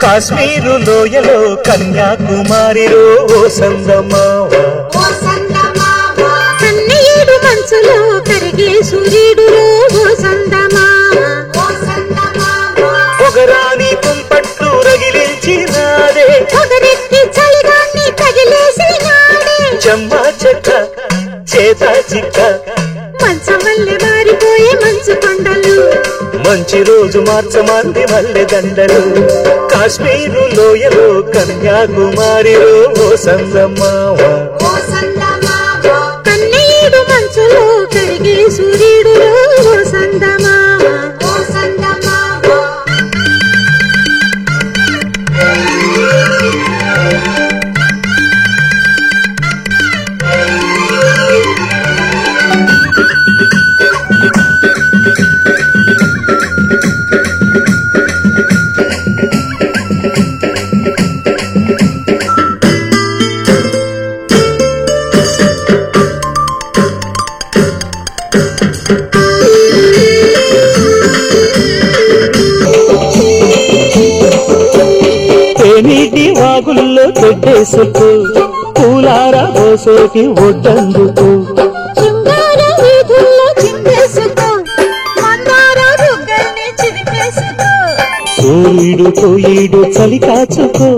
కాశ్మీరు లోయలో కన్యాకుమారిలో ఓ సందమావ కన్నీడు మనసులో కరిగే సూర్యుడులో ఓ సందమావ పొగరాని కుంపట్లు రగిలించినాడే పొగరెక్కి చలిగాన్ని తగిలేసినాడే చెమ్మా చెక్క చేత చిక్క మంచం వల్లే మారిపోయే మంచు కొండలు మంచి రోజు మార్చమంది మల్లె దండలు కాశ్మీరు లోయలో కన్యాకుమారిలో ఓ సందమావ కన్నీడు మనసులో కరిగే సూర్యుడులో ఓ సందమావ నీటి వాగుల్లో తెడ్డేసుకు పూలార బోసేటి ఒడ్డందుకు శృంగార వీధుల్లో చిందేసుకో మందార రుగ్గల్ని చిదిపేసుకో సూర్యుడు పోయిడు చలి కాచుకో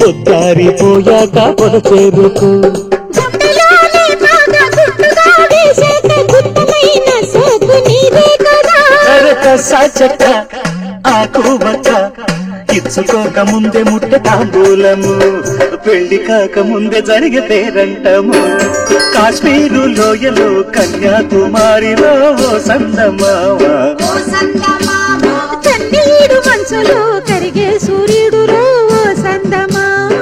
పొద్దారిపోయాక పొద చేరుకో గుట్టలోనే బాగా గుట్టుగా వేసేట గుట్టమైన సోకు నీదే కదా సాచక్క ఆకు బక్క ఇచ్చుకోక ముందే ముట్టె తాంబూలము పెళ్లి కాక ముందే జరిగే పేరంటము కాశ్మీరు లోయలో కన్యాకుమారిలో ఓ సందమావ కన్నీడు మనసులో కరిగే సూర్యుడులో ఓ సందమావ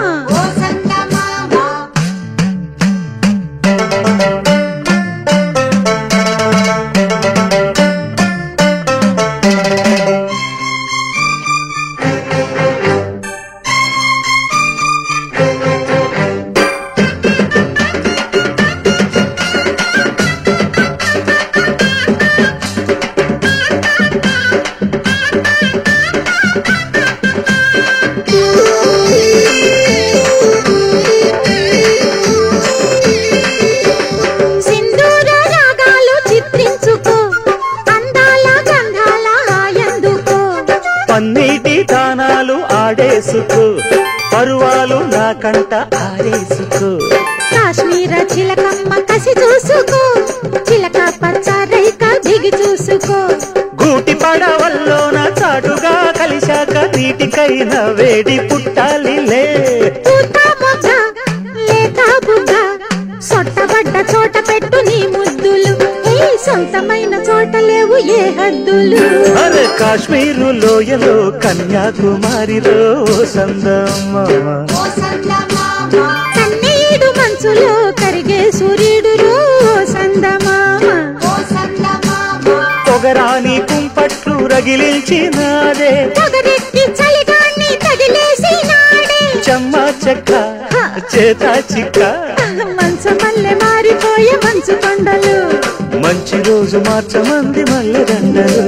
సింధూర రాగాలు చిత్రించుకో అందాల గంధాల హాయందుకో పన్నీటి తానాలు ఆడేసుకో పరువాలు నా కంట ఆడేసుకో కాశ్మీర చిలకమ్మ కసి చూసుకో చిలక పచ్చ రైక దిగి చూసుకో గూటి పడవల్లోన చాటుగా కలిశాక నీటికైనా వేడి పుట్టాలిలే పూత మొగ్గ లేత బుగ్గ సొట్టబడ్డ చోట పెట్టు నీ ముద్దులు ఏ సొంతమైన చోట లేవు ఏ హద్దులు అరే కాశ్మీరు లోయలో కన్యాకుమారిలో ఓ సందమావ కన్నీడు మనసులో కరిగే సూర్యుడులో ఓ సందమావ పొగరాని కుంపట్లు రగిలించినాడే పొగరెక్కి చలిగాన్ని తగిలేసినాడే చెమ్మా చెక్క చేత చిక్క మంచం వల్లే మారిపోయే మంచు కొండలు మంచి రోజు మార్చమంది మల్లె దండలు